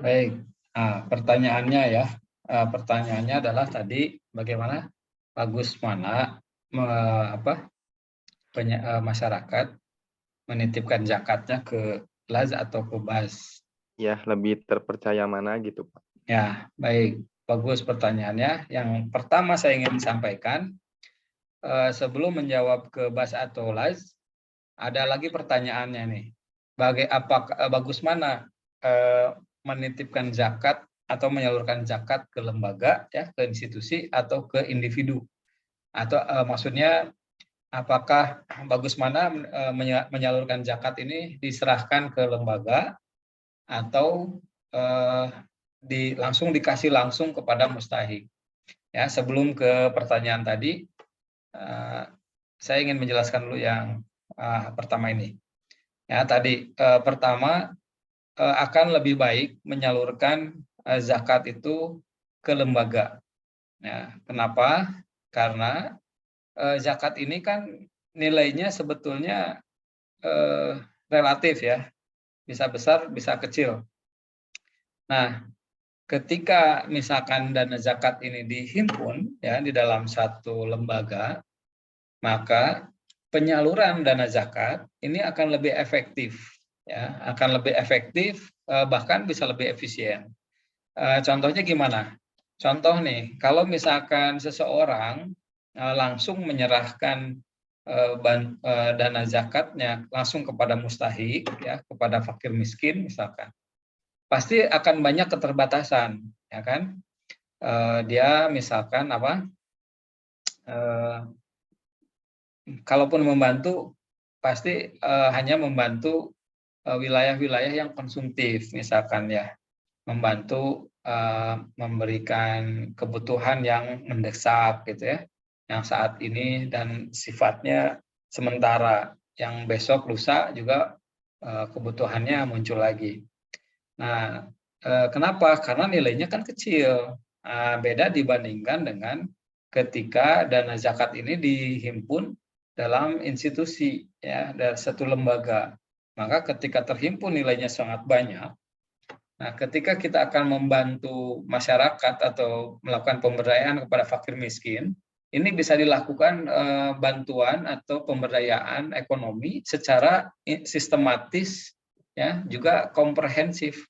Baik. Pertanyaannya ya, pertanyaannya adalah tadi bagaimana bagus mana apa masyarakat menitipkan zakatnya ke LAZ atau ke BAS. Ya, lebih terpercaya mana gitu, Pak? Ya, baik. Bagus pertanyaannya. Yang pertama saya ingin sampaikan, sebelum menjawab ke BAS atau LAZ, ada lagi pertanyaannya nih. Bagus mana menitipkan zakat atau menyalurkan zakat ke lembaga, ya, ke institusi atau ke individu? Atau maksudnya apakah bagus mana menyalurkan zakat ini diserahkan ke lembaga atau eh, langsung dikasih langsung kepada mustahik? Ya, sebelum ke pertanyaan tadi, eh, saya ingin menjelaskan dulu yang pertama ini. Ya, tadi pertama akan lebih baik menyalurkan zakat itu ke lembaga. Ya, kenapa? Karena zakat ini kan nilainya sebetulnya eh, relatif ya, bisa besar, bisa kecil. Nah, ketika misalkan dana zakat ini dihimpun ya di dalam satu lembaga, maka penyaluran dana zakat ini akan lebih efektif, ya, akan lebih efektif, bahkan bisa lebih efisien. Contohnya gimana? Contoh nih, kalau misalkan seseorang langsung menyerahkan dana zakatnya langsung kepada mustahik, ya, kepada fakir miskin misalkan, pasti akan banyak keterbatasan, ya kan? Dia misalkan apa? eh, Kalaupun membantu, pasti hanya membantu wilayah-wilayah yang konsumtif, misalkan ya, membantu memberikan kebutuhan yang mendesak gitu ya, yang saat ini dan sifatnya sementara, yang besok lusa juga kebutuhannya muncul lagi. Nah, kenapa? Karena nilainya kan kecil. Beda dibandingkan dengan ketika dana zakat ini dihimpun dalam institusi, ya, dari satu lembaga. Maka ketika terhimpun nilainya sangat banyak. Nah, ketika kita akan membantu masyarakat atau melakukan pemberdayaan kepada fakir miskin, ini bisa dilakukan bantuan atau pemberdayaan ekonomi secara sistematis, ya, juga komprehensif,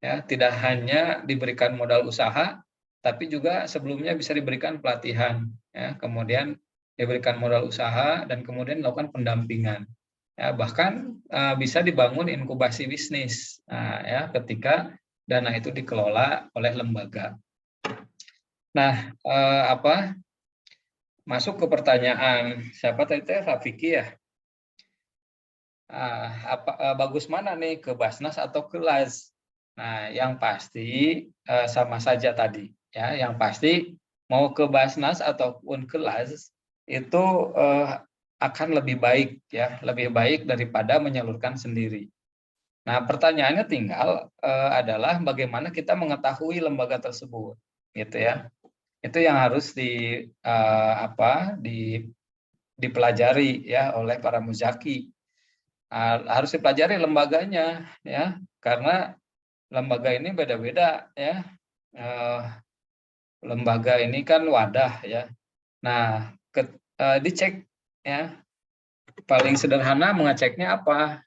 ya, tidak hanya diberikan modal usaha, tapi juga sebelumnya bisa diberikan pelatihan, ya, kemudian diberikan modal usaha dan kemudian melakukan pendampingan, ya, bahkan bisa dibangun inkubasi bisnis, ya, ketika dana itu dikelola oleh lembaga. Nah, masuk ke pertanyaan siapa tadi, Rafiki ya? Bagus mana nih, ke Basnas atau ke LAS? Nah, yang pasti sama saja tadi, ya. Yang pasti mau ke Basnas ataupun ke LAS itu akan lebih baik, ya, lebih baik daripada menyalurkan sendiri. Nah, pertanyaannya tinggal adalah bagaimana kita mengetahui lembaga tersebut, gitu ya. Itu yang harus dipelajari ya oleh para muzaki. Harus dipelajari lembaganya, ya, karena lembaga ini beda-beda ya. Eh, Lembaga ini kan wadah ya. Nah, dicek ya. Paling sederhana mengeceknya apa?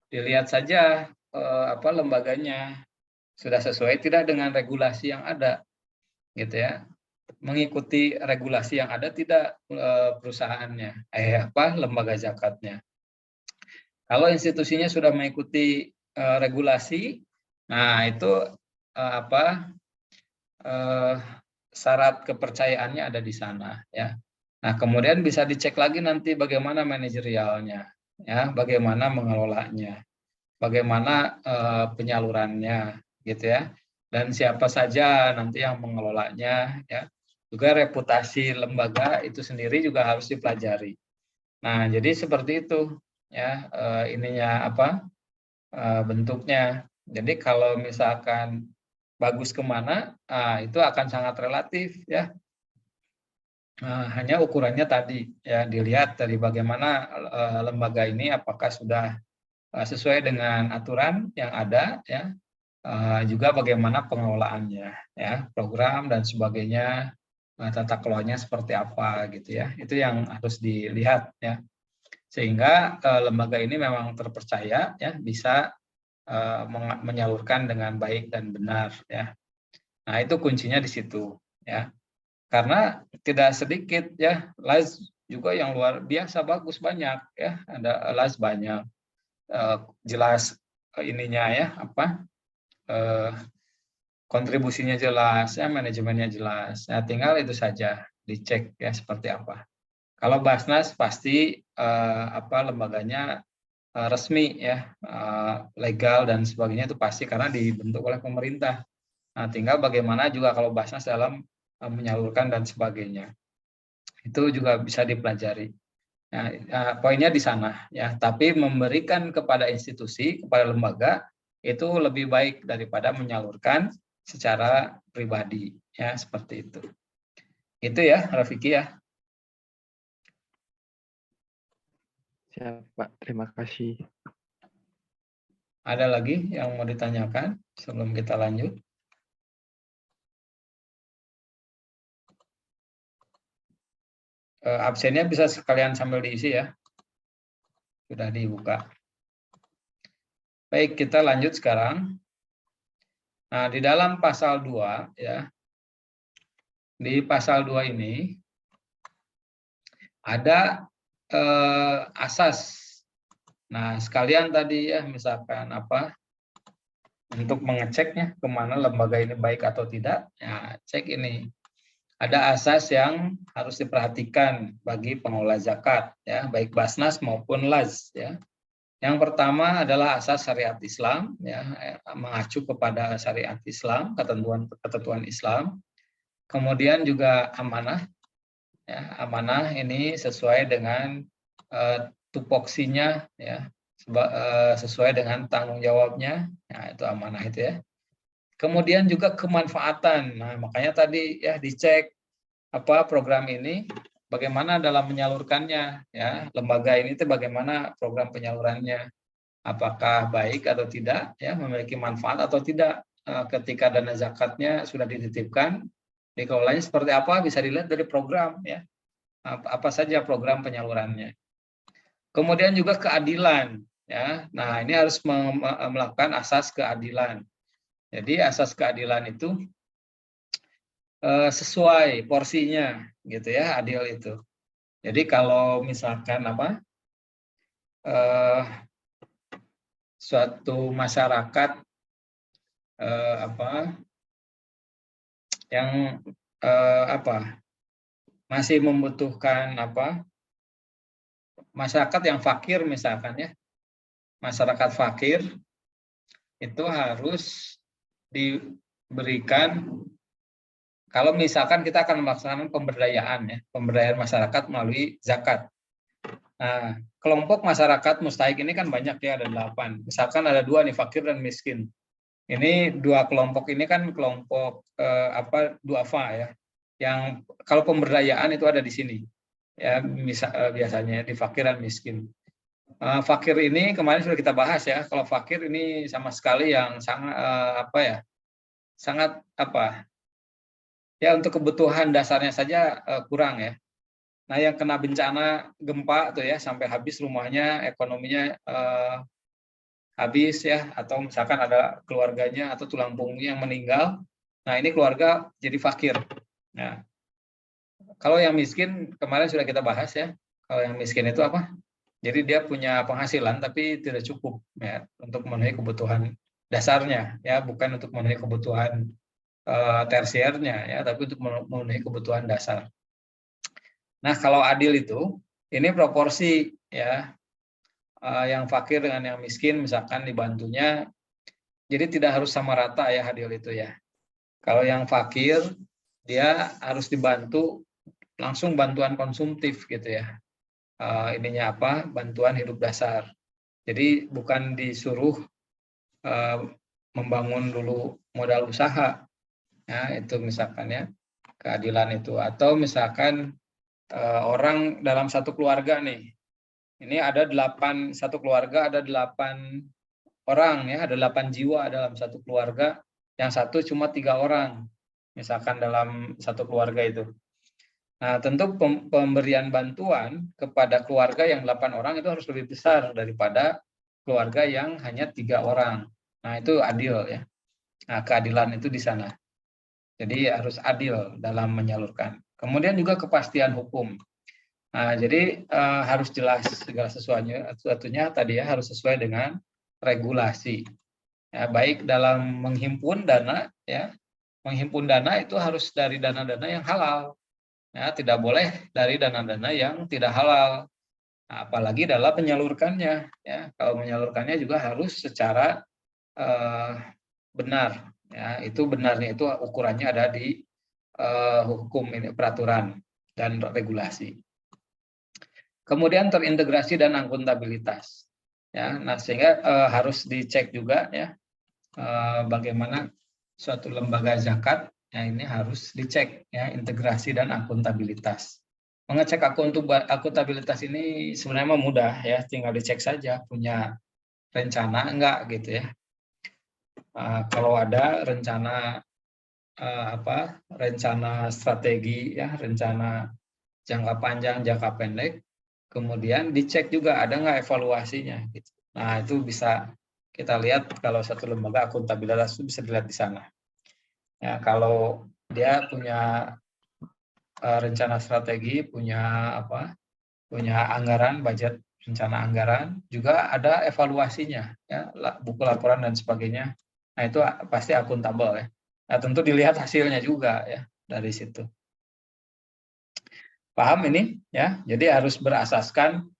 Dilihat saja lembaganya sudah sesuai tidak dengan regulasi yang ada, gitu ya. Mengikuti regulasi yang ada tidak perusahaannya, lembaga zakatnya. Kalau institusinya sudah mengikuti regulasi, nah itu apa eh, syarat kepercayaannya ada di sana, ya. Nah, kemudian bisa dicek lagi nanti bagaimana manajerialnya, ya, bagaimana mengelolanya, bagaimana penyalurannya, gitu ya. Dan siapa saja nanti yang mengelolanya, ya. Juga reputasi lembaga itu sendiri juga harus dipelajari. Nah, jadi seperti itu, ya, ininya bentuknya. Jadi kalau misalkan bagus kemana, itu akan sangat relatif ya. Hanya ukurannya tadi ya, dilihat dari bagaimana lembaga ini apakah sudah sesuai dengan aturan yang ada, ya, juga bagaimana pengelolaannya, ya, program dan sebagainya, tata kelolanya seperti apa gitu ya. Itu yang harus dilihat ya. Sehingga lembaga ini memang terpercaya ya bisa menyalurkan dengan baik dan benar ya. Nah, itu kuncinya di situ ya. Karena tidak sedikit ya LAS juga yang luar biasa bagus banyak ya. Ada LAS banyak jelas ininya ya apa kontribusinya jelas ya, manajemennya jelas. Nah, tinggal itu saja dicek ya seperti apa. Kalau Basnas pasti lembaganya resmi ya, legal dan sebagainya itu pasti karena dibentuk oleh pemerintah. Nah, tinggal bagaimana juga kalau Basnas dalam menyalurkan dan sebagainya. Itu juga bisa dipelajari. Nah, poinnya di sana ya, tapi memberikan kepada institusi, kepada lembaga itu lebih baik daripada menyalurkan secara pribadi ya, seperti itu. Itu ya, Rafiki ya. Siap, Pak. Terima kasih. Ada lagi yang mau ditanyakan sebelum kita lanjut? Absennya bisa sekalian sambil diisi ya. Sudah dibuka. Baik, kita lanjut sekarang. Nah, di dalam pasal 2 ya. Di pasal 2 ini ada asas. Nah, sekalian tadi ya misalkan apa untuk mengeceknya kemana lembaga ini baik atau tidak, ya cek ini. Ada asas yang harus diperhatikan bagi pengelola zakat ya, baik Basnas maupun LAS ya. Yang pertama adalah asas syariat Islam ya, mengacu kepada syariat Islam, ketentuan Islam. Kemudian juga amanah ya, amanah ini sesuai dengan tupoksinya ya, sesuai dengan tanggung jawabnya. Nah, itu amanah itu ya. Kemudian juga kemanfaatan. Nah, makanya tadi ya dicek apa program ini bagaimana dalam menyalurkannya ya. Lembaga ini tuh bagaimana program penyalurannya. Apakah baik atau tidak ya, memiliki manfaat atau tidak ketika dana zakatnya sudah dititipkan, dikelolanya seperti apa bisa dilihat dari program ya. Apa saja program penyalurannya. Kemudian juga keadilan ya. Nah, ini harus melakukan asas keadilan. Jadi asas keadilan itu sesuai porsinya gitu ya, adil itu. Jadi kalau misalkan apa suatu masyarakat yang masih membutuhkan masyarakat yang fakir misalkan ya, masyarakat fakir itu harus diberikan. Kalau misalkan kita akan melaksanakan pemberdayaan ya, pemberdayaan masyarakat melalui zakat. Nah, kelompok masyarakat mustahik ini kan banyak ya, ada 8. Misalkan ada 2 nih, fakir dan miskin. Ini 2 kelompok ini kan kelompok duafa ya. Yang kalau pemberdayaan itu ada di sini. Ya, biasanya di fakir dan miskin. Fakir ini kemarin sudah kita bahas ya. Kalau fakir ini sama sekali yang sangat sangat ya untuk kebutuhan dasarnya saja kurang ya. Nah, yang kena bencana gempa tuh ya sampai habis rumahnya, ekonominya habis ya, atau misalkan ada keluarganya atau tulang punggungnya yang meninggal. Nah, ini keluarga jadi fakir. Nah, kalau yang miskin kemarin sudah kita bahas ya. Kalau yang miskin itu apa? Jadi dia punya penghasilan tapi tidak cukup ya untuk memenuhi kebutuhan dasarnya ya, bukan untuk memenuhi kebutuhan tersiernya ya, tapi untuk memenuhi kebutuhan dasar. Nah, kalau adil itu ini proporsi ya, yang fakir dengan yang miskin misalkan dibantunya, jadi tidak harus sama rata ya adil itu ya. Kalau yang fakir dia harus dibantu langsung bantuan konsumtif gitu ya. Ininya bantuan hidup dasar. Jadi bukan disuruh membangun dulu modal usaha. Ya, itu misalkan ya, keadilan itu. Atau misalkan orang dalam satu keluarga nih. Ini ada 8, satu keluarga ada 8 orang ya, ada 8 jiwa dalam satu keluarga, yang satu cuma 3 orang, misalkan dalam satu keluarga itu. Nah, tentu pemberian bantuan kepada keluarga yang 8 orang itu harus lebih besar daripada keluarga yang hanya 3 orang. Nah, itu adil ya. Nah, keadilan itu di sana. Jadi harus adil dalam menyalurkan. Kemudian juga kepastian hukum. Nah, jadi harus jelas segala sesuatunya tadi ya, harus sesuai dengan regulasi. Ya, baik dalam menghimpun dana ya, menghimpun dana itu harus dari dana-dana yang halal. Ya, tidak boleh dari dana-dana yang tidak halal. Nah, apalagi dalam menyalurkannya ya. Kalau menyalurkannya juga harus secara benar ya. Itu benarnya itu ukurannya ada di hukum ini, peraturan dan regulasi. Kemudian terintegrasi dan akuntabilitas. Ya, nah sehingga harus dicek juga ya bagaimana suatu lembaga zakat ya ini harus dicek ya integrasi dan akuntabilitas. Mengecek akuntabilitas ini sebenarnya mudah ya, tinggal dicek saja punya rencana enggak gitu ya. Kalau ada rencana rencana strategi ya, rencana jangka panjang, jangka pendek, kemudian dicek juga ada nggak evaluasinya. Gitu. Nah itu bisa kita lihat kalau satu lembaga akuntabilitas itu bisa dilihat di sana. Ya kalau dia punya rencana strategi, punya punya anggaran, budget, rencana anggaran, juga ada evaluasinya, ya buku laporan dan sebagainya. Nah itu pasti akuntabel ya. Nah tentu dilihat hasilnya juga ya dari situ. Paham ini ya? Jadi harus berasaskan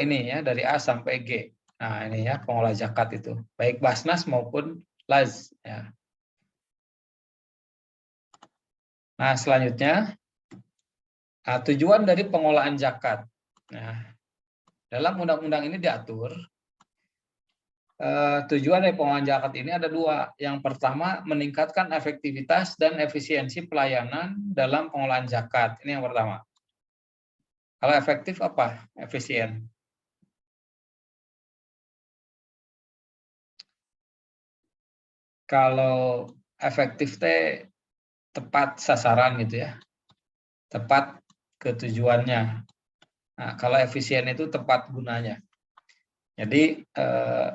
ini ya dari A sampai G. Nah, ini ya pengolah zakat itu, baik Basnas maupun Laz ya. Nah, selanjutnya tujuan dari pengolahan zakat. Nah, dalam undang-undang ini diatur tujuan dari pengolahan zakat ini ada dua. Yang pertama, meningkatkan efektivitas dan efisiensi pelayanan dalam pengolahan zakat. Ini yang pertama. Kalau efektif apa? Efisien. Kalau efektif tepat sasaran gitu ya, tepat ke tujuannya. Nah, kalau efisien itu tepat gunanya. Jadi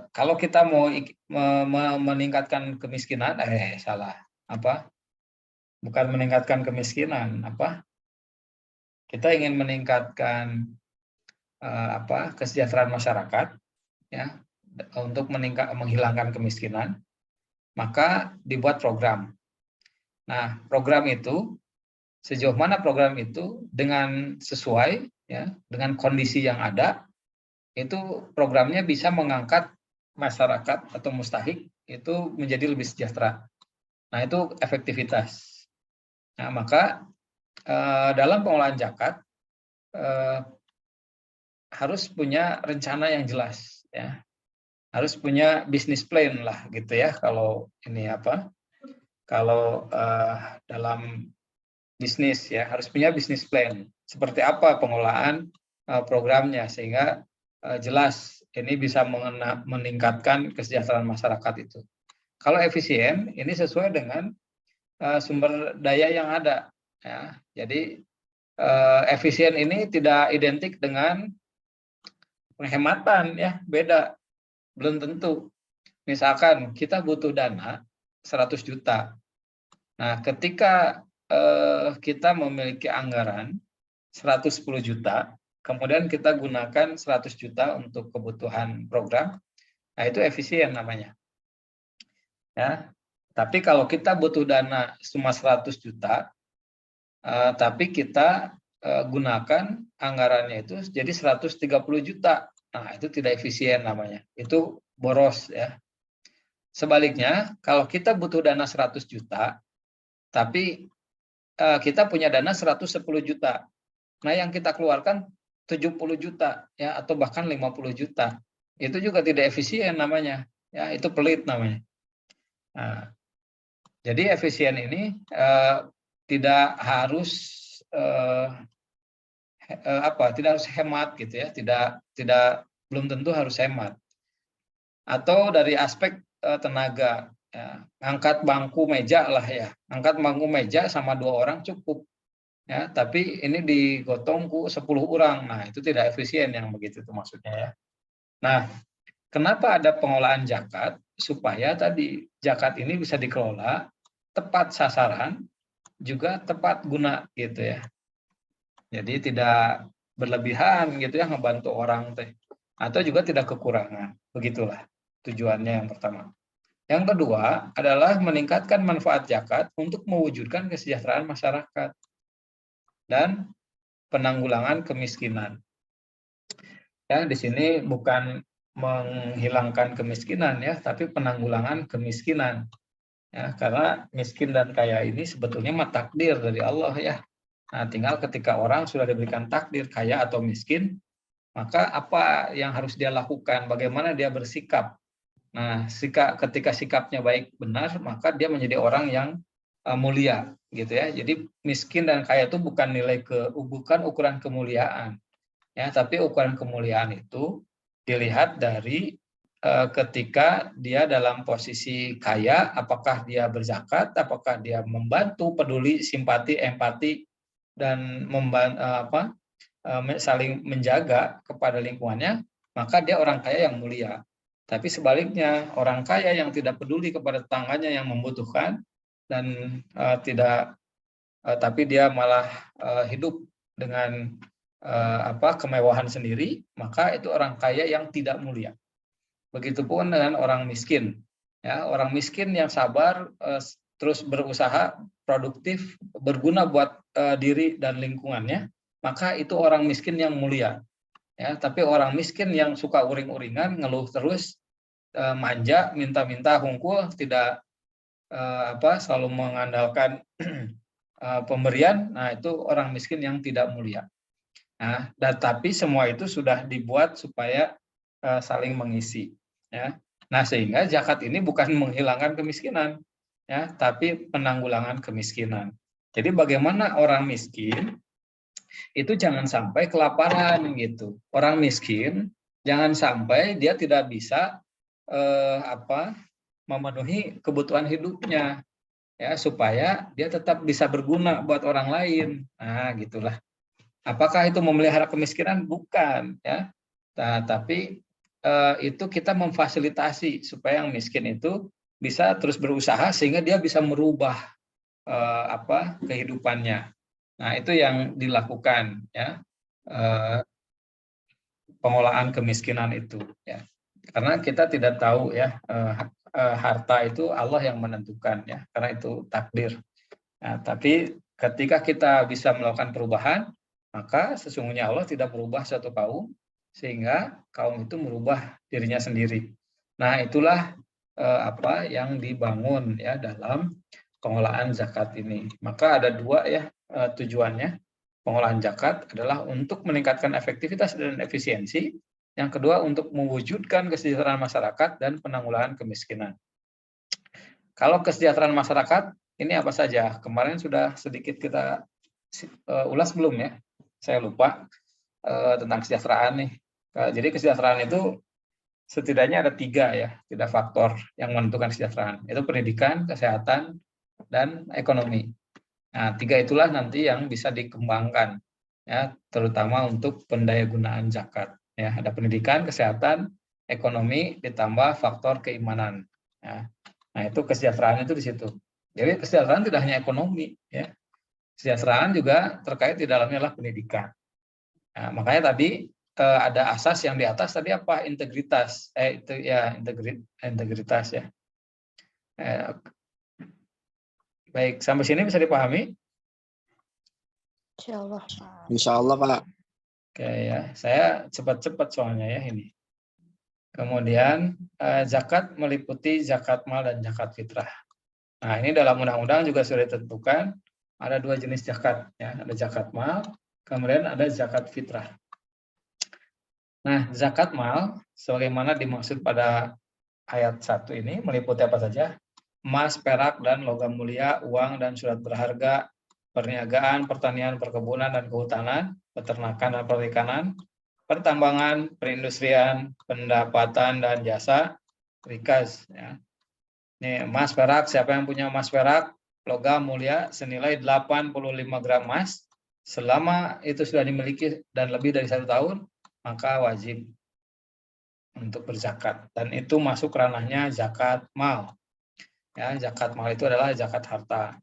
kalau kita mau meningkatkan kemiskinan, salah apa? Bukan meningkatkan kemiskinan, apa? Kita ingin meningkatkan kesejahteraan masyarakat, ya, untuk menghilangkan kemiskinan, maka dibuat program. Nah, program itu sejauh mana program itu dengan sesuai ya dengan kondisi yang ada, itu programnya bisa mengangkat masyarakat atau mustahik itu menjadi lebih sejahtera. Nah, itu efektivitas. Nah, maka dalam pengolahan zakat harus punya rencana yang jelas ya. Harus punya bisnis plan lah gitu ya kalau ini kalau dalam bisnis ya harus punya bisnis plan. Seperti apa pengolahan programnya sehingga jelas ini bisa meningkatkan kesejahteraan masyarakat itu. Kalau efisien ini sesuai dengan sumber daya yang ada ya. Jadi efisien ini tidak identik dengan penghematan ya, beda. Belum tentu. Misalkan kita butuh dana 100 juta. Nah, ketika kita memiliki anggaran 110 juta, kemudian kita gunakan 100 juta untuk kebutuhan program, nah itu efisien namanya. Ya. Tapi kalau kita butuh dana cuma 100 juta, tapi kita gunakan anggarannya itu jadi 130 juta. Nah, itu tidak efisien namanya. Itu boros ya. Sebaliknya, kalau kita butuh dana 100 juta, tapi kita punya dana 110 juta. Nah, yang kita keluarkan 70 juta ya atau bahkan 50 juta. Itu juga tidak efisien namanya. Ya, itu pelit namanya. Nah, jadi efisien ini tidak harus tidak harus hemat gitu ya. Tidak belum tentu harus hemat. atau dari aspek tenaga, ya, angkat bangku meja lah ya, angkat bangku meja sama 2 orang cukup, ya, tapi ini digotong ku 10 orang, nah itu tidak efisien yang begitu itu maksudnya ya. Nah, kenapa ada pengolahan zakat? Supaya tadi zakat ini bisa dikelola tepat sasaran, juga tepat guna gitu ya. Jadi tidak berlebihan gitu ya ngebantu orang teh, atau juga tidak kekurangan. Begitulah tujuannya yang pertama. Yang kedua adalah meningkatkan manfaat zakat untuk mewujudkan kesejahteraan masyarakat dan penanggulangan kemiskinan. Ya, di sini bukan menghilangkan kemiskinan ya, tapi penanggulangan kemiskinan. Ya, karena miskin dan kaya ini sebetulnya mah takdir dari Allah ya. Nah, tinggal ketika orang sudah diberikan takdir kaya atau miskin, maka apa yang harus dia lakukan, bagaimana dia bersikap. Nah, ketika sikapnya baik benar, maka dia menjadi orang yang mulia gitu ya. Jadi miskin dan kaya itu bukan ukuran kemuliaan. Ya, tapi ukuran kemuliaan itu dilihat dari ketika dia dalam posisi kaya, apakah dia berzakat, apakah dia membantu, peduli, simpati, empati, dan saling menjaga kepada lingkungannya, maka dia orang kaya yang mulia. Tapi sebaliknya, orang kaya yang tidak peduli kepada tetangganya yang membutuhkan dan tapi dia malah hidup dengan kemewahan sendiri, maka itu orang kaya yang tidak mulia. Begitupun dengan orang miskin. Ya, orang miskin yang sabar, terus berusaha, produktif, berguna buat diri dan lingkungannya, maka itu orang miskin yang mulia. Ya, tapi orang miskin yang suka uring-uringan, ngeluh terus, manja, minta-minta, hungkul, tidak selalu mengandalkan pemberian, nah itu orang miskin yang tidak mulia. Nah, tapi semua itu sudah dibuat supaya saling mengisi, ya. Nah, sehingga zakat ini bukan menghilangkan kemiskinan, ya, tapi penanggulangan kemiskinan. Jadi bagaimana orang miskin itu jangan sampai kelaparan gitu. Orang miskin jangan sampai dia tidak bisa memenuhi kebutuhan hidupnya, ya, supaya dia tetap bisa berguna buat orang lain. Nah, gitulah. Apakah itu memelihara kemiskinan? Bukan, ya. Nah, tapi itu kita memfasilitasi supaya yang miskin itu bisa terus berusaha sehingga dia bisa merubah kehidupannya. Nah, itu yang dilakukan ya, pengolahan kemiskinan itu ya. Karena kita tidak tahu ya, harta itu Allah yang menentukan ya, karena itu takdir. Nah, tapi ketika kita bisa melakukan perubahan, maka sesungguhnya Allah tidak merubah suatu kaum, sehingga kaum itu merubah dirinya sendiri. Nah, itulah apa yang dibangun ya dalam pengolahan zakat ini. Maka ada 2 ya tujuannya. Pengolahan zakat adalah untuk meningkatkan efektivitas dan efisiensi. Yang kedua untuk mewujudkan kesejahteraan masyarakat dan penanggulangan kemiskinan. Kalau kesejahteraan masyarakat, ini apa saja? Kemarin sudah sedikit kita ulas belum ya? Saya lupa tentang kesejahteraan nih. Jadi kesejahteraan itu setidaknya ada 3 ya, 3 faktor yang menentukan kesejahteraan. Itu pendidikan, kesehatan, dan ekonomi. Nah, 3 itulah nanti yang bisa dikembangkan, ya, terutama untuk pendayagunaan zakat. Ya, ada pendidikan, kesehatan, ekonomi, ditambah faktor keimanan. Ya. Nah, itu kesejahteraan itu di situ. Jadi kesejahteraan tidak hanya ekonomi, ya. Kesejahteraan juga terkait di dalamnya adalah pendidikan. Nah, makanya tadi ada asas yang di atas tadi apa? Integritas. Itu ya integritas ya. Baik, sampai sini bisa dipahami? Insya Allah, Pak. Insya Allah, Pak. Oke ya, saya cepat-cepat soalnya ya ini. Kemudian zakat meliputi zakat mal dan zakat fitrah. Nah, ini dalam undang-undang juga sudah ditentukan ada 2 jenis zakat ya, ada zakat mal, kemudian ada zakat fitrah. Nah, zakat mal sebagaimana dimaksud pada ayat 1 ini meliputi apa saja? Emas, perak, dan logam mulia, uang dan surat berharga, perniagaan, pertanian, perkebunan dan kehutanan, peternakan dan perikanan, pertambangan, perindustrian, pendapatan dan jasa, Rikas ya. Nih emas perak, siapa yang punya emas perak logam mulia senilai 85 gram emas selama itu sudah dimiliki dan lebih dari 1 tahun, maka wajib untuk berzakat, dan itu masuk ranahnya zakat mal. Ya, zakat mal itu adalah zakat harta.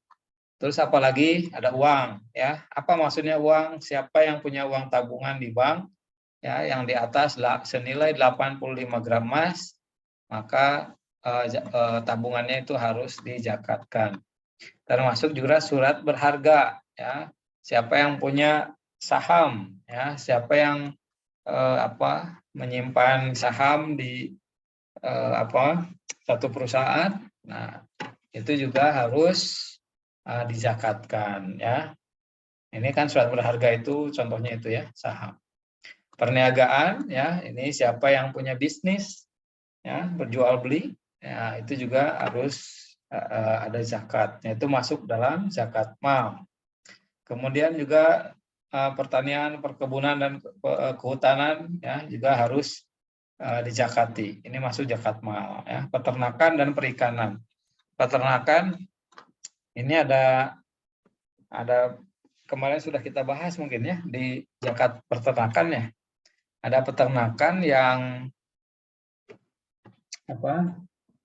Terus apalagi ada uang ya. Apa maksudnya uang? Siapa yang punya uang tabungan di bank ya yang di atas senilai 85 gram emas, maka tabungannya itu harus dizakatkan. Termasuk juga surat berharga ya. Siapa yang punya saham ya, siapa yang menyimpan saham di satu perusahaan, nah itu juga harus dizakatkan ya. Ini kan surat berharga itu contohnya itu ya, saham. Perniagaan ya, ini siapa yang punya bisnis ya, berjual beli ya, itu juga harus ada zakatnya, itu masuk dalam zakat mal. Kemudian juga pertanian, perkebunan dan kehutanan ya juga harus dizakati. Ini masuk zakat mal ya. Peternakan dan perikanan. Peternakan ini ada kemarin sudah kita bahas mungkin ya di zakat peternakan ya. Ada peternakan yang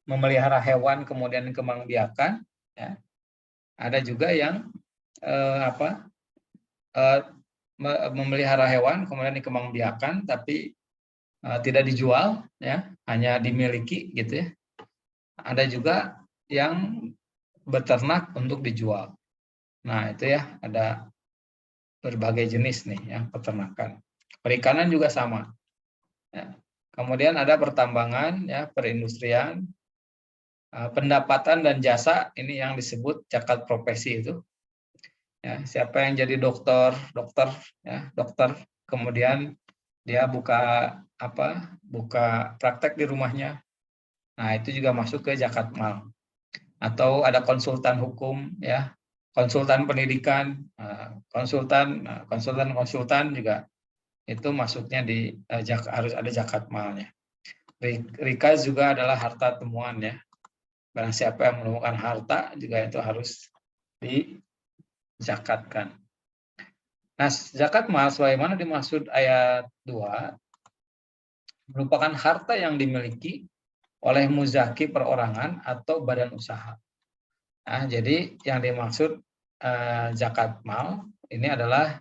memelihara hewan kemudian kembangbiakan ya. Ada juga yang memelihara hewan kemudian dikembangbiakan tapi tidak dijual ya, hanya dimiliki gitu ya. Ada juga yang beternak untuk dijual. Nah, itu ya, ada berbagai jenis nih ya peternakan. Perikanan juga sama. Ya. Kemudian ada pertambangan ya, perindustrian, pendapatan dan jasa, ini yang disebut zakat profesi itu. Ya, siapa yang jadi dokter ya, dokter kemudian dia buka praktek di rumahnya. Nah, itu juga masuk ke zakat mal. Atau ada konsultan hukum ya, konsultan pendidikan, konsultan juga itu masuknya di harus ada zakat malnya. Rikaz juga adalah harta temuan ya. Barang siapa yang menemukan harta juga itu harus dizakatkan. Nah, zakat mal sebagaimana dimaksud ayat 2 merupakan harta yang dimiliki oleh muzaki perorangan atau badan usaha. Nah, jadi yang dimaksud zakat mal ini adalah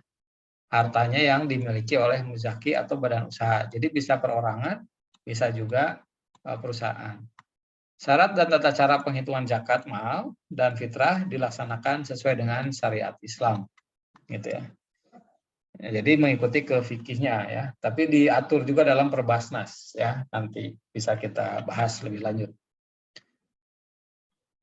hartanya yang dimiliki oleh muzaki atau badan usaha. Jadi bisa perorangan, bisa juga perusahaan. Syarat dan tata cara penghitungan zakat mal dan fitrah dilaksanakan sesuai dengan syariat Islam, gitu ya. Jadi mengikuti ke fikihnya ya, tapi diatur juga dalam Perbasnas ya, nanti bisa kita bahas lebih lanjut.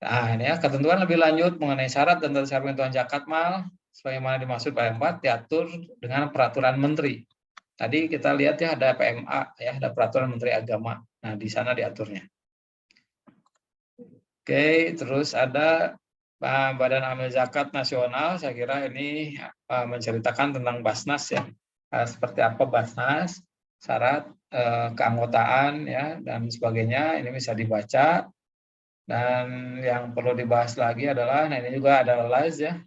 Nah, ini ya ketentuan lebih lanjut mengenai syarat dan tata cara penghitungan zakat mal sebagaimana dimaksud pada 4 diatur dengan peraturan menteri. Tadi kita lihat ya ada PMA ya, ada peraturan Menteri Agama. Nah, di sana diaturnya. Oke, terus ada Badan Amil Zakat Nasional, saya kira ini menceritakan tentang Basnas ya. Seperti apa Basnas, syarat keanggotaan ya dan sebagainya, ini bisa dibaca. Dan yang perlu dibahas lagi adalah, nah ini juga ada LAZ ya.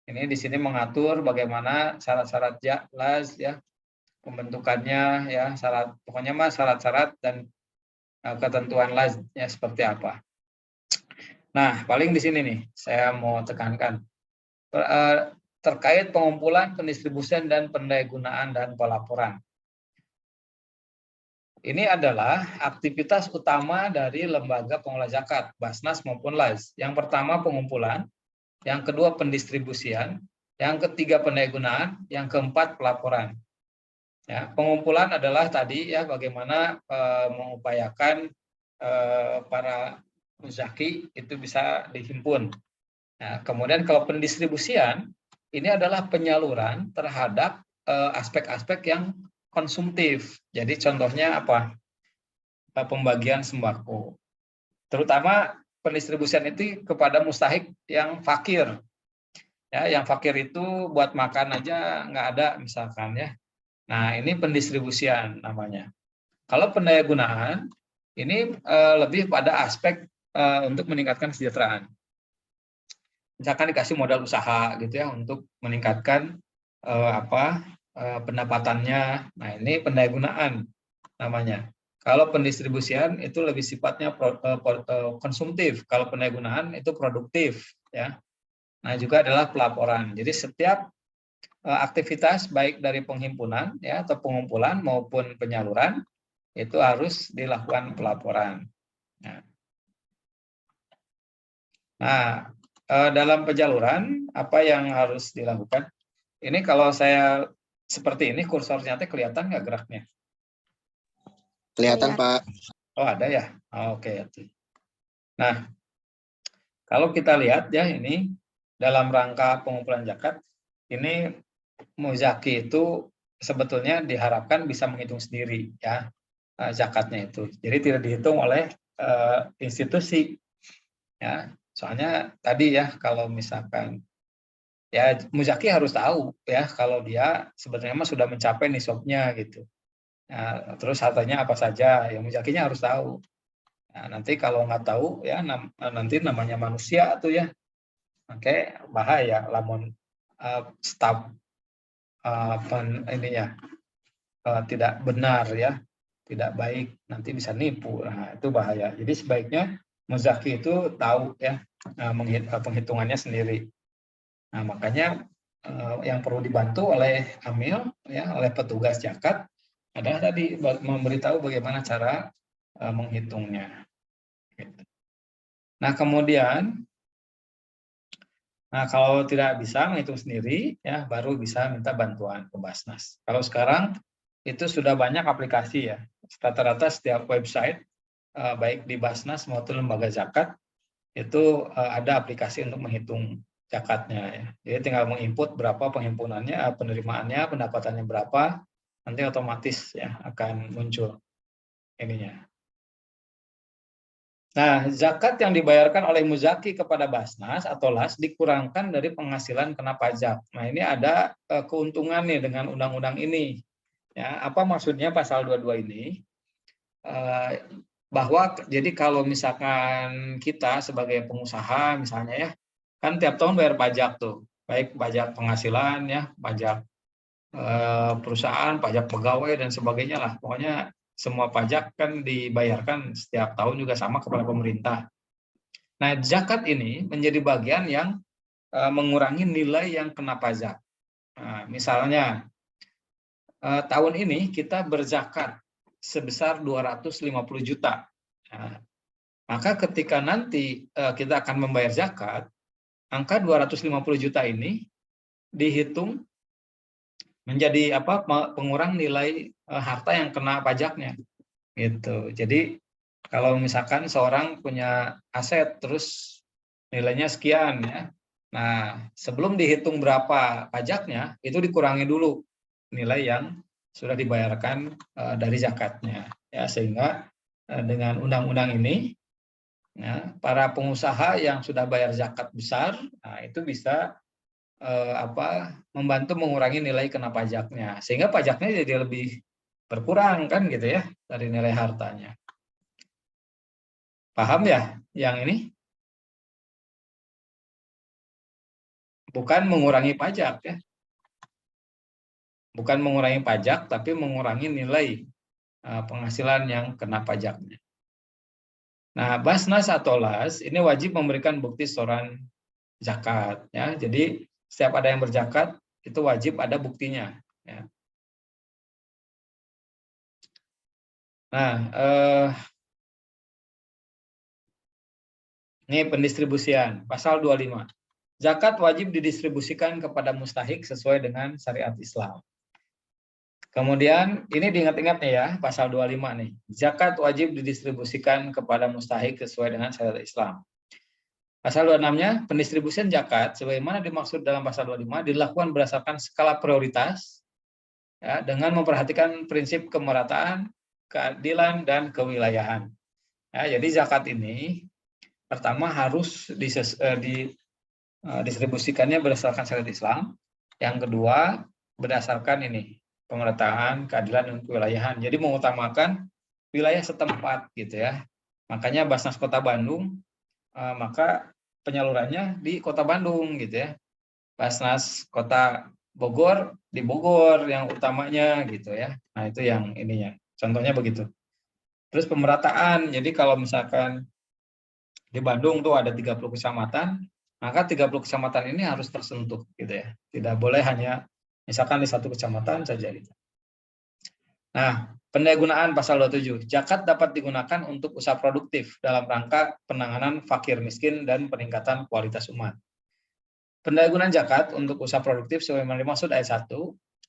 Ini di sini mengatur bagaimana syarat-syarat LAZ ya, pembentukannya ya, pokoknya mah syarat-syarat dan ketentuan LAZ ya seperti apa. Nah, paling di sini nih saya mau tekankan terkait pengumpulan, pendistribusian dan pendayagunaan dan pelaporan. Ini adalah aktivitas utama dari lembaga pengelola zakat, Basnas maupun LAZ. Yang pertama pengumpulan, yang kedua pendistribusian, yang ketiga pendayagunaan, yang keempat pelaporan. Ya, pengumpulan adalah tadi ya bagaimana mengupayakan para muzaki itu bisa dihimpun. Nah, kemudian kalau pendistribusian ini adalah penyaluran terhadap aspek-aspek yang konsumtif. Jadi contohnya apa? Pembagian sembako. Terutama pendistribusian itu kepada mustahik yang fakir. Ya, yang fakir itu buat makan aja nggak ada misalkan ya. Nah, ini pendistribusian namanya. Kalau pendayagunaan Ini lebih pada aspek untuk meningkatkan kesejahteraan. Misalkan dikasih modal usaha gitu ya untuk meningkatkan pendapatannya. Nah, ini pendayagunaan namanya. Kalau pendistribusian itu lebih sifatnya konsumtif, kalau pendayagunaan itu produktif ya. Nah, juga adalah pelaporan. Jadi setiap aktivitas baik dari penghimpunan ya atau pengumpulan maupun penyaluran itu harus dilakukan pelaporan. Nah, dalam penyaluran apa yang harus dilakukan? Ini kalau saya seperti ini kursornya kelihatan nggak geraknya? Kelihatan, Pak. Oh, ada ya? Oke. Nah, kalau kita lihat ya ini dalam rangka pengumpulan zakat, ini muzaki itu sebetulnya diharapkan bisa menghitung sendiri ya zakatnya itu. Jadi tidak dihitung oleh institusi ya. Soalnya tadi ya kalau misalkan ya muzaki harus tahu ya kalau dia sebenarnya sudah mencapai nisabnya gitu. Nah, terus hartanya apa saja yang muzakinya harus tahu. Nah, nanti kalau nggak tahu ya nanti namanya manusia tuh ya, oke bahaya lamun staf ininya tidak benar ya, tidak baik nanti bisa nipu. Nah, itu bahaya. Jadi sebaiknya muzaki itu tahu ya penghitungannya sendiri. Nah, makanya yang perlu dibantu oleh amil ya oleh petugas zakat adalah tadi memberitahu bagaimana cara menghitungnya. Nah, kemudian kalau tidak bisa menghitung sendiri ya baru bisa minta bantuan ke Basnas. Kalau sekarang itu sudah banyak aplikasi ya. Rata-rata setiap website baik di Basnas maupun lembaga zakat itu ada aplikasi untuk menghitung zakatnya ya. Jadi tinggal menginput berapa penghimpunannya, penerimaannya, pendapatannya berapa, nanti otomatis ya akan muncul ininya. Nah, zakat yang dibayarkan oleh muzaki kepada Basnas atau LAS dikurangkan dari penghasilan kena pajak. Nah, ini ada keuntungan nih dengan undang-undang ini. Ya, apa maksudnya pasal 22 ini? Bahwa jadi kalau misalkan kita sebagai pengusaha misalnya ya, kan tiap tahun bayar pajak tuh, baik pajak penghasilan ya, pajak perusahaan, pajak pegawai dan sebagainya lah. Pokoknya semua pajak kan dibayarkan setiap tahun juga sama kepada pemerintah. Nah, zakat ini menjadi bagian yang mengurangi nilai yang kena pajak. Nah, misalnya tahun ini kita berzakat sebesar 250 juta. Nah, maka ketika nanti kita akan membayar zakat, angka 250 juta ini dihitung menjadi pengurang nilai harta yang kena pajaknya gitu. Jadi kalau misalkan seorang punya aset terus nilainya sekian ya. Nah, sebelum dihitung berapa pajaknya itu dikurangi dulu nilai yang sudah dibayarkan dari zakatnya ya, sehingga dengan undang-undang ini ya, para pengusaha yang sudah bayar zakat besar nah itu bisa membantu mengurangi nilai kena pajaknya sehingga pajaknya jadi lebih berkurang kan gitu ya dari nilai hartanya. Paham ya yang ini? Bukan mengurangi pajak ya. Bukan mengurangi pajak tapi mengurangi nilai penghasilan yang kena pajaknya. Nah, Basnas atau LAS ini wajib memberikan bukti setoran zakat ya. Jadi setiap ada yang berzakat itu wajib ada buktinya ya. Nah, ini pendistribusian pasal 25. Zakat wajib didistribusikan kepada mustahik sesuai dengan syariat Islam. Kemudian ini diingat-ingat nih ya, pasal 25 nih. Zakat wajib didistribusikan kepada mustahik sesuai dengan syariat Islam. Pasal 26-nya, pendistribusian zakat sebagaimana dimaksud dalam pasal 25 dilakukan berdasarkan skala prioritas ya, dengan memperhatikan prinsip kemerataan, keadilan dan kewilayahan. Ya, jadi zakat ini pertama harus didistribusikannya berdasarkan syariat Islam. Yang kedua berdasarkan ini pemerataan, keadilan dan kewilayahan. Jadi mengutamakan wilayah setempat gitu ya. Makanya Basnas Kota Bandung, maka penyalurannya di Kota Bandung gitu ya. Basnas Kota Bogor di Bogor yang utamanya gitu ya. Nah itu yang ininya. Contohnya begitu. Terus pemerataan. Jadi kalau misalkan di Bandung tuh ada 30 kecamatan, maka 30 kecamatan ini harus tersentuh gitu ya. Tidak boleh hanya misalkan di satu kecamatan saja gitu. Nah, pendayagunaan pasal 27. Zakat dapat digunakan untuk usaha produktif dalam rangka penanganan fakir miskin dan peningkatan kualitas umat. Pendayagunaan zakat untuk usaha produktif sebagaimana dimaksud ayat 1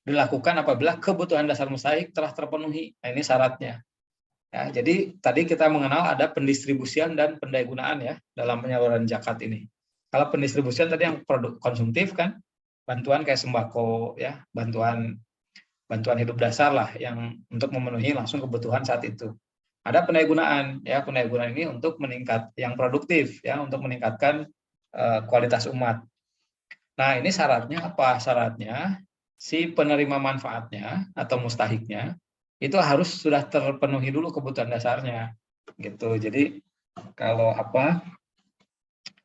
dilakukan apabila kebutuhan dasar mustahik telah terpenuhi. Nah, ini syaratnya. Ya, jadi tadi kita mengenal ada pendistribusian dan pendayagunaan ya dalam penyaluran zakat ini. Kalau pendistribusian tadi yang produk konsumtif kan, bantuan kayak sembako ya, bantuan hidup dasar lah yang untuk memenuhi langsung kebutuhan saat itu. Ada pendayagunaan ya, pendayagunaan ini untuk meningkat yang produktif ya, untuk meningkatkan kualitas umat. Nah, ini syaratnya apa? Syaratnya si penerima manfaatnya atau mustahiknya itu harus sudah terpenuhi dulu kebutuhan dasarnya gitu. Jadi kalau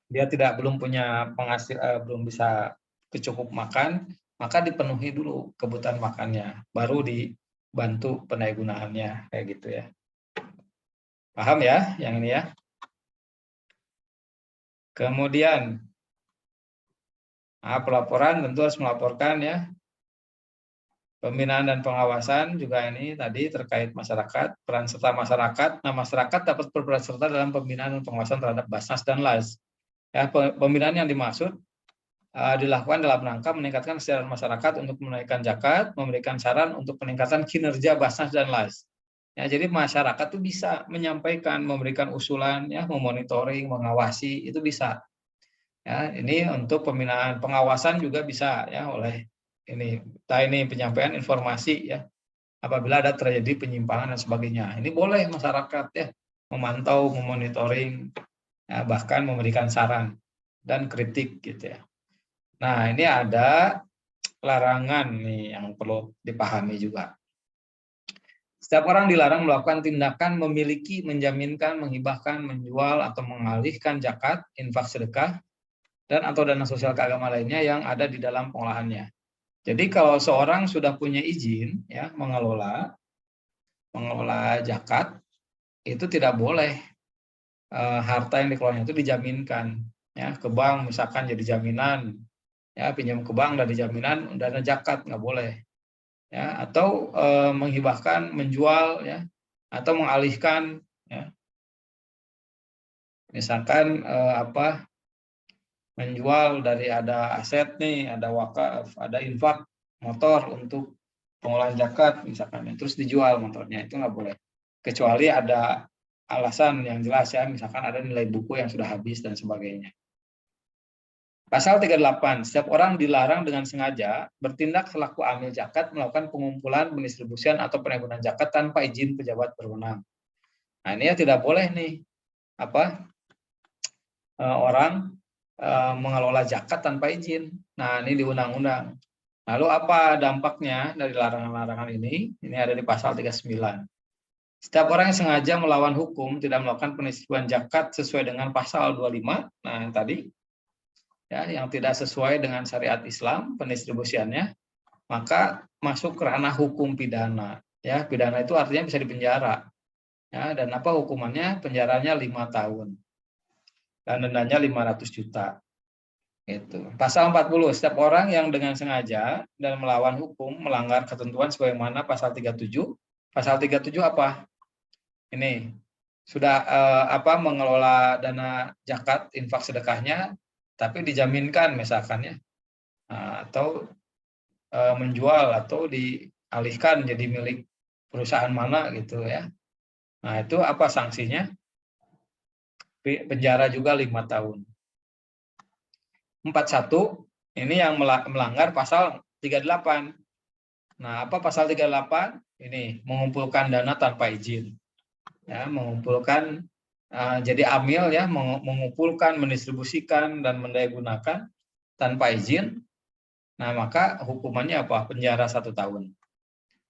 dia belum punya penghasil, belum bisa cukup makan, maka dipenuhi dulu kebutuhan makannya, baru dibantu pendayagunaannya kayak gitu ya. Paham ya yang ini ya? Kemudian pelaporan tentu harus melaporkan ya. Pembinaan dan pengawasan juga ini tadi terkait masyarakat, peran serta masyarakat. Nah, masyarakat dapat berperan serta dalam pembinaan dan pengawasan terhadap Basnas dan LAS. Ya, pembinaan yang dimaksud dilakukan dalam rangka meningkatkan kesadaran masyarakat untuk menunaikan zakat, memberikan saran untuk peningkatan kinerja Basnas dan LAS. Ya, jadi masyarakat tuh bisa menyampaikan, memberikan usulan, ya, memonitoring, mengawasi, itu bisa. Ya, ini untuk pembinaan pengawasan juga bisa ya oleh ini penyampaian informasi ya apabila ada terjadi penyimpangan dan sebagainya. Ini boleh masyarakat ya memantau, memonitoring, ya, bahkan memberikan saran dan kritik gitu ya. Nah, ini ada larangan nih yang perlu dipahami juga. Setiap orang dilarang melakukan tindakan memiliki, menjaminkan, menghibahkan, menjual, atau mengalihkan zakat, infak sedekah, dan atau dana sosial keagamaan lainnya yang ada di dalam pengolahannya. Jadi kalau seorang sudah punya izin ya mengelola zakat, itu tidak boleh harta yang dikelolanya itu dijaminkan ya ke bank misalkan jadi jaminan ya, pinjam ke bank dari jaminan dana zakat nggak boleh ya, atau menghibahkan, menjual ya, atau mengalihkan ya. Misalkan menjual dari ada aset nih, ada wakaf, ada infak motor untuk pengolahan zakat misalkan, terus dijual motornya, itu nggak boleh. Kecuali ada alasan yang jelas ya, misalkan ada nilai buku yang sudah habis dan sebagainya. Pasal 38, setiap orang dilarang dengan sengaja bertindak selaku amil zakat melakukan pengumpulan, pendistribusian, atau penyaluran zakat tanpa izin pejabat berwenang. Nah, ini ya tidak boleh nih orang mengelola zakat tanpa izin. Nah, ini di undang-undang. Lalu apa dampaknya dari larangan-larangan ini? Ini ada di pasal 39. Setiap orang yang sengaja melawan hukum tidak melakukan pendistribusian zakat sesuai dengan pasal 25, nah yang tadi, ya, yang tidak sesuai dengan syariat Islam pendistribusiannya, maka masuk ke ranah hukum pidana. Ya, pidana itu artinya bisa dipenjara. Ya, dan apa hukumannya? Penjaranya 5 tahun. Dan dendanya 500 juta. Itu. Pasal 40, setiap orang yang dengan sengaja dan melawan hukum melanggar ketentuan sebagaimana pasal 37. Pasal 37 apa? Ini sudah mengelola dana zakat infak sedekahnya tapi dijaminkan misalkan ya, atau menjual atau dialihkan jadi milik perusahaan mana gitu ya. Nah, itu apa sanksinya? Penjara juga 5 tahun. 41 ini yang melanggar pasal 38. Nah, apa pasal 38? Ini mengumpulkan dana tanpa izin. Ya, mengumpulkan jadi amil ya, mengumpulkan, mendistribusikan dan mendayagunakan tanpa izin. Nah, maka hukumannya apa? Penjara 1 tahun.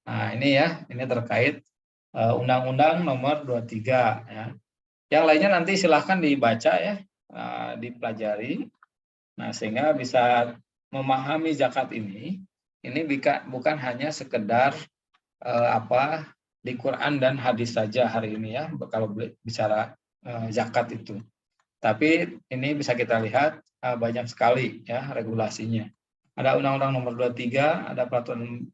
Nah, ini ya, ini terkait Undang-Undang Nomor 23 ya. Yang lainnya nanti silahkan dibaca ya, dipelajari. Nah, sehingga bisa memahami zakat ini bukan hanya sekedar di Quran dan hadis saja hari ini ya, kalau bicara zakat itu. Tapi ini bisa kita lihat banyak sekali ya regulasinya. Ada Undang-Undang Nomor 23, ada peraturan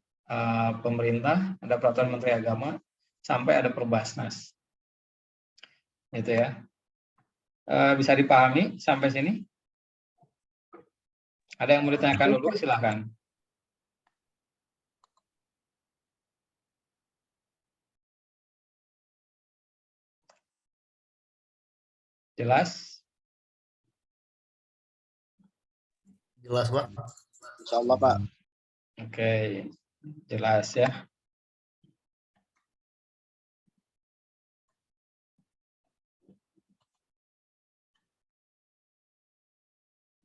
pemerintah, ada peraturan Menteri Agama, sampai ada Perbasnas. Gitu ya. Bisa dipahami sampai sini? Ada yang mau ditanyakan dulu, silakan. Jelas? Jelas, Pak. Insya Allah, Pak. Oke, jelas ya.